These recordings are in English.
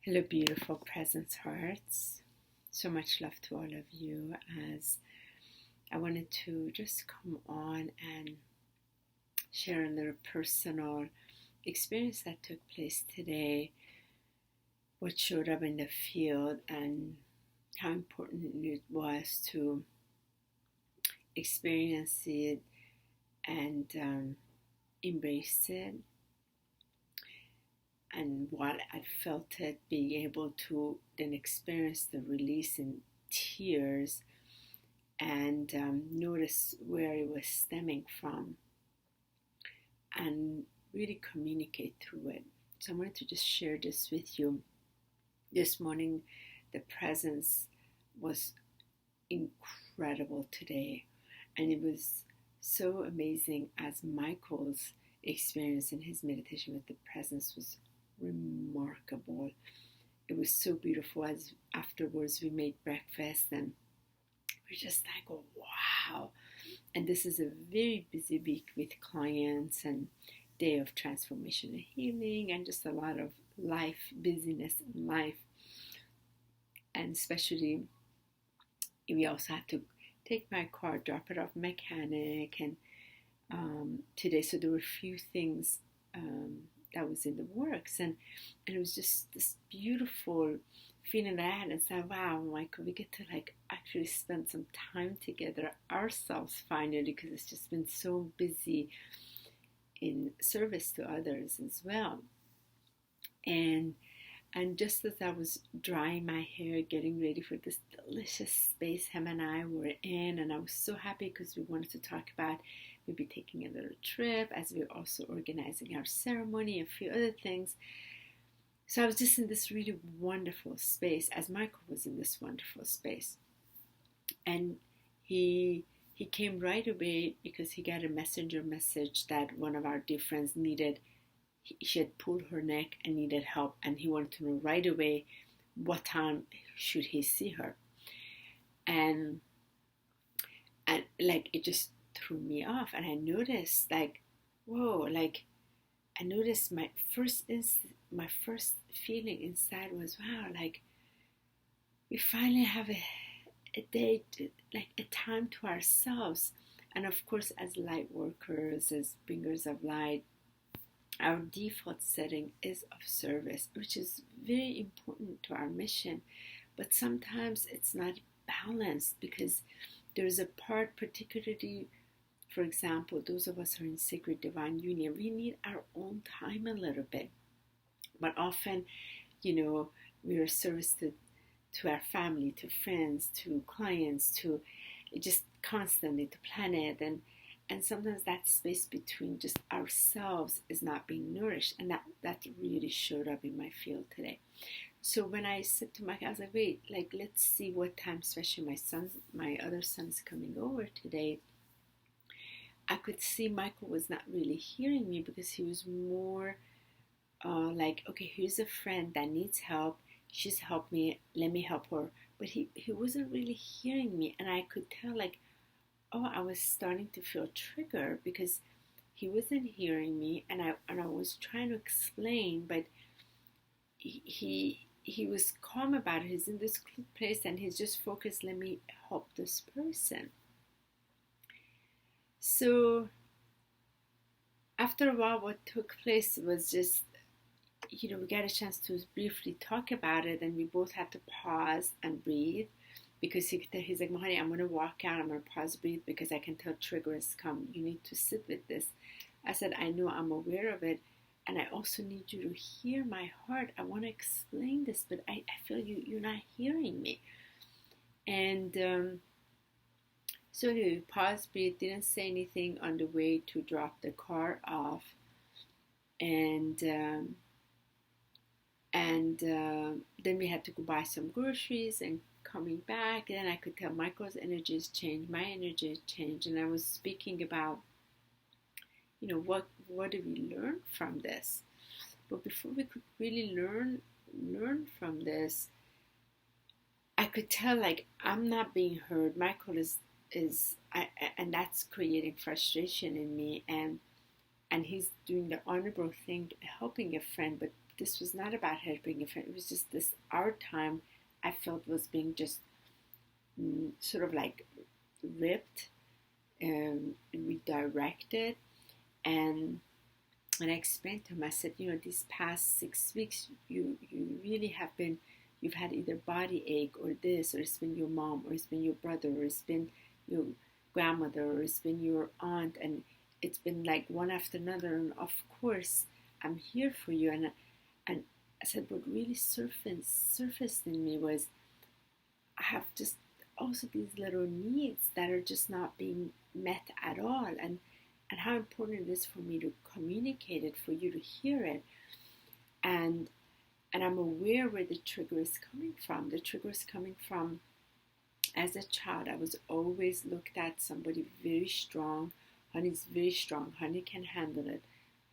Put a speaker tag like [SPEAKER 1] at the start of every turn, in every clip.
[SPEAKER 1] Hello, beautiful presence hearts. So much love to all of you, as I wanted to just come on and share a little personal experience that took place today, what showed up in the field, and how important it was to experience it and embrace it. And while I felt it, being able to then experience the release in tears and notice where it was stemming from and really communicate through it. So I wanted to just share this with you. This morning, the presence was incredible today, and it was so amazing as Michael's experience in his meditation with the presence was remarkable. It was so beautiful. As afterwards we made breakfast and we're just like, oh, wow. And this is a very busy week with clients and day of transformation and healing and just a lot of life, busyness in life. And especially we also had to take my car, drop it off mechanic, and today, so there were a few things that was in the works, and it was just this beautiful feeling that I had, and said, wow, Michael, we get to like actually spend some time together ourselves finally, because it's just been so busy in service to others as well. And just as I was drying my hair, getting ready for this delicious space him and I were in, and I was so happy because we wanted to talk about maybe taking a little trip, as we're also organizing our ceremony and a few other things. So I was just in this really wonderful space, as Michael was in this wonderful space. And he came right away because he got a messenger message that one of our dear friends needed. She had pulled her neck and needed help, and he wanted to know right away what time should he see her. And like it just threw me off, and I noticed like, whoa, like I noticed my first feeling inside was, wow, like we finally have a day to, like a time to ourselves. And of course, as light workers, as bringers of light, our default setting is of service, which is very important to our mission. But sometimes it's not balanced, because there's a part, particularly, for example, those of us who are in sacred divine union, we need our own time a little bit. But often, we are service to our family, to friends, to clients, to just constantly to planet, and sometimes that space between just ourselves is not being nourished, and that really showed up in my field today. So when I said to Mike, I was like, wait, like let's see what time, especially my other son's coming over today. I could see Michael was not really hearing me, because he was more like, okay, here's a friend that needs help. She's helped me. Let me help her. But he wasn't really hearing me. And I could tell, like, oh, I was starting to feel triggered because he wasn't hearing me. And I was trying to explain, but he was calm about it. He's in this place and he's just focused, let me help this person. So after a while, what took place was just, we got a chance to briefly talk about it, and we both had to pause and breathe, because he's like, honey, I'm going to walk out, I'm going to pause, breathe, because I can tell triggers come. You need to sit with this. I said, I know, I'm aware of it, and I also need you to hear my heart. I want to explain this, but I feel you're not hearing me. And so anyway, pause, breathe, didn't say anything on the way to drop the car off, and then we had to go buy some groceries, and coming back, then I could tell Michael's energy has changed, my energy has changed, and I was speaking about, what do we learn from this? But before we could really learn from this, I could tell, like, I'm not being heard. Michael is and that's creating frustration in me, and he's doing the honorable thing, helping a friend, but this was not about helping a friend. It was just this, our time, I felt was being just sort of like ripped and redirected. And I explained to him, I said, these past 6 weeks, you really have been, you've had either body ache or this, or it's been your mom, or it's been your brother, or it's been your grandmother, or it's been your aunt, and it's been like one after another. And of course, I'm here for you. And I said, what really surfaced in me was, I have just also these little needs that are just not being met at all. And how important it is for me to communicate it, for you to hear it. And I'm aware where the trigger is coming from. The trigger is coming from, as a child, I was always looked at somebody very strong. Honey's very strong. Honey can handle it.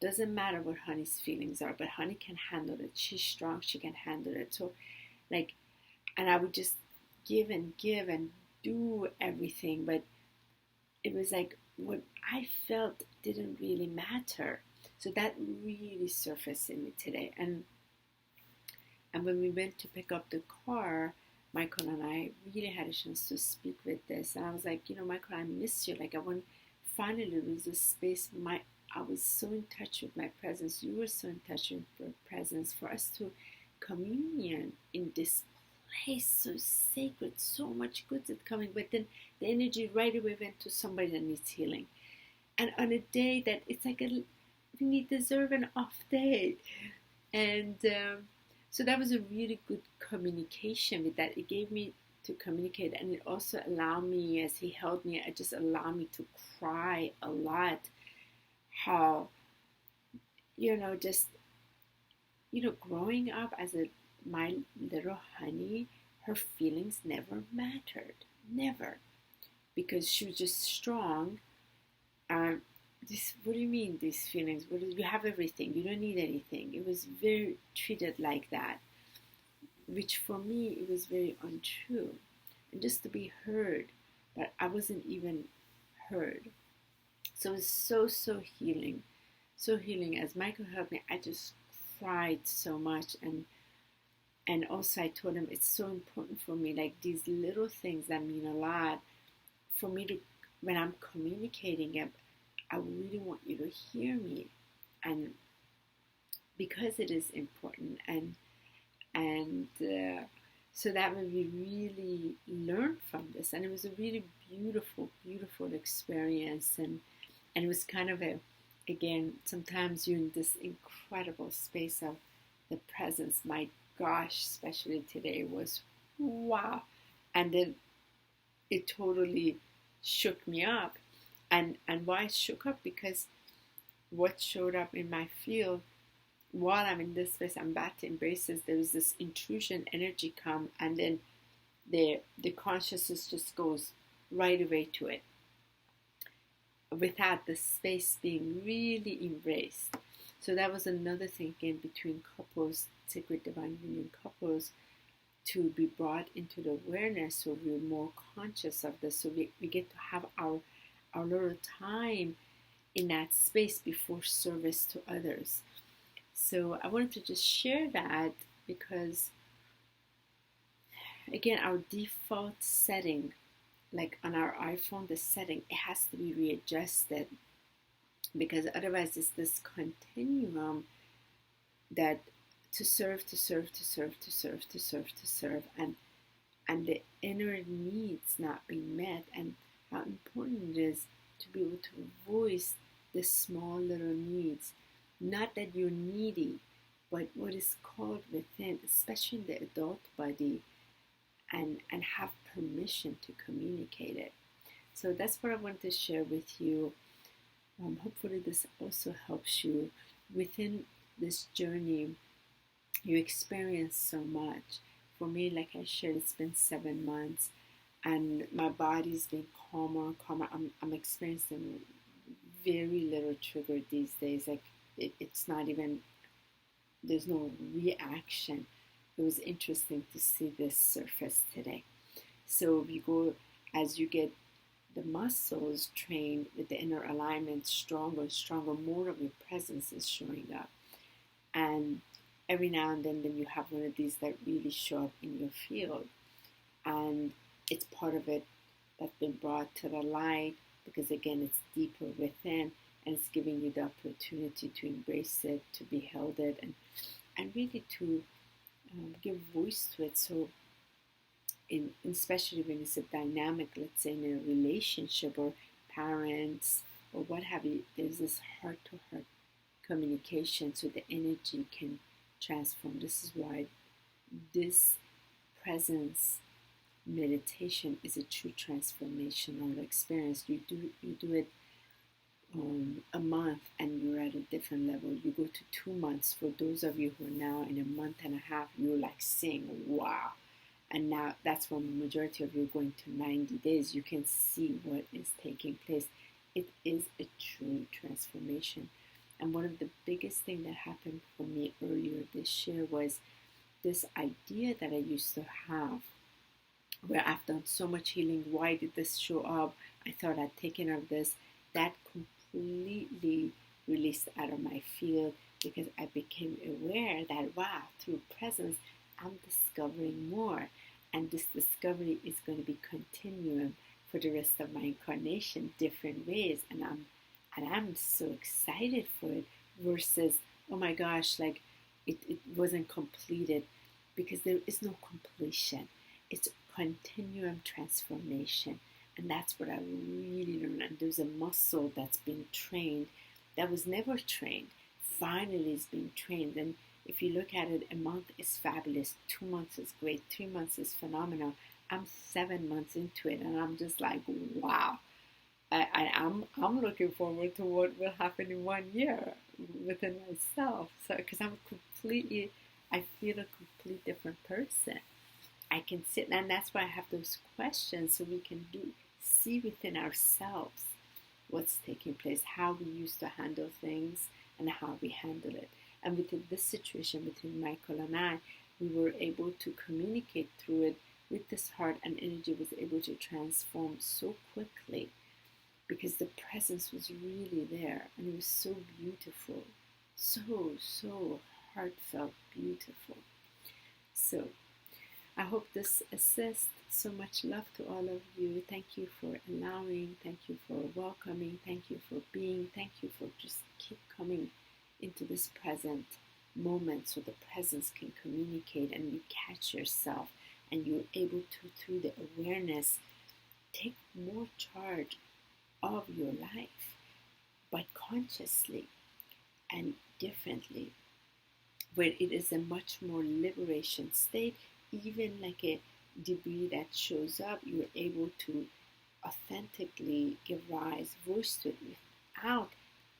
[SPEAKER 1] Doesn't matter what Honey's feelings are, but Honey can handle it. She's strong. She can handle it. So, and I would just give and do everything. But it was like, what I felt didn't really matter. So that really surfaced in me today. And when we went to pick up the car, Michael and I really had a chance to speak with this. And I was like, Michael, I miss you. Like, I want, finally, there was this space. I was so in touch with my presence. You were so in touch with your presence, for us to communion in this place, so sacred, so much good is coming. But then the energy right away went to somebody that needs healing. And on a day that it's like we deserve an off day. And so that was a really good communication with that. It gave me to communicate, and it also allowed me, as he held me, it just allowed me to cry a lot. How, growing up as my little Honey, her feelings never mattered. Never. Because she was just strong. What do you mean, these feelings? You have everything. You don't need anything. It was very treated like that. Which for me, it was very untrue. And just to be heard. But I wasn't even heard. So it was so healing. So healing. As Michael helped me, I just cried so much. And also I told him, it's so important for me, like these little things that mean a lot, for me to, when I'm communicating it, I really want you to hear me. And because it is important. And so that way we really learned from this. And it was a really beautiful experience. And it was kind of again, sometimes you're in this incredible space of the presence. My gosh, especially today was wow. And then it totally shook me up. And why it shook up? Because what showed up in my field, while I'm in this space, I'm about to embrace this, there was this intrusion energy come, and then the consciousness just goes right away to it, without the space being really embraced. So that was another thing again between couples, sacred divine union couples, to be brought into the awareness, so we're more conscious of this, so we get to have our little time in that space before service to others. So I wanted to just share that, because again, our default setting, like on our iPhone, the setting, it has to be readjusted, because otherwise it's this continuum that to serve, and the inner needs not being met, and how important it is to be able to voice the small little needs. Not that you're needy, but what is called within, especially in the adult body, and have permission to communicate it. So that's what I wanted to share with you. Hopefully this also helps you within this journey. You experience so much. For me, like I shared, it's been 7 months, and my body's been calmer. I'm experiencing very little trigger these days. Like it's not even, there's no reaction. It was interesting to see this surface today. So you go, as you get the muscles trained with the inner alignment stronger and stronger, more of your presence is showing up. And every now and then you have one of these that really show up in your field, and it's part of it that's been brought to the light, because again, it's deeper within, and it's giving you the opportunity to embrace it, to behold it, and really to give voice to it. So especially when it's a dynamic, let's say in a relationship or parents or what have you, there's this heart-to-heart communication, so the energy can transform. This is why this presence meditation is a true transformational experience. You do it a month and you're at a different level. You go to 2 months. For those of you who are now in a month and a half, you're like saying, wow. And now that's when the majority of you are going to 90 days. You can see what is taking place. It is a true transformation. And one of the biggest things that happened for me earlier this year was this idea that I used to have, where I've done so much healing. Why did this show up? I thought I'd taken out this. That completely released out of my field, because I became aware that, wow, through presence, I'm discovering more. And this discovery is going to be continuum for the rest of my incarnation, different ways. And I'm so excited for it, versus, oh my gosh, like it wasn't completed, because there is no completion. It's continuum transformation. And that's what I really learned. And there's a muscle that's been trained that was never trained. Finally is being trained. And if you look at it, a month is fabulous. 2 months is great. 3 months is phenomenal. I'm 7 months into it, and I'm just like, wow. I'm looking forward to what will happen in 1 year within myself. So, because I feel a complete different person. I can sit, and that's why I have those questions, so we can see within ourselves what's taking place, how we used to handle things, and how we handle it. And within this situation, between Michael and I, we were able to communicate through it with this heart, and energy was able to transform so quickly, because the presence was really there, and it was so beautiful, so heartfelt, beautiful. So I hope this assists. So much love to all of you. Thank you for allowing. Thank you for welcoming. Thank you for being. Thank you for just keep coming into this present moment, so the presence can communicate and you catch yourself, and you're able to, through the awareness, take more charge of your life, but consciously and differently, where it is a much more liberation state. Even like a debris that shows up, you're able to authentically give voice to it without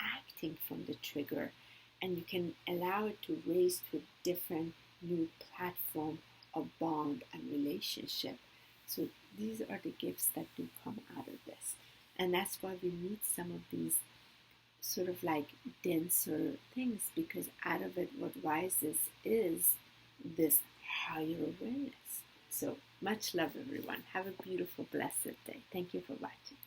[SPEAKER 1] acting from the trigger, and you can allow it to raise to a different new platform of bond and relationship. So these are the gifts that do come out of this, and that's why we need some of these sort of like denser things, because out of it what rises is this higher awareness. So much love, everyone. Have a beautiful, blessed day. Thank you for watching.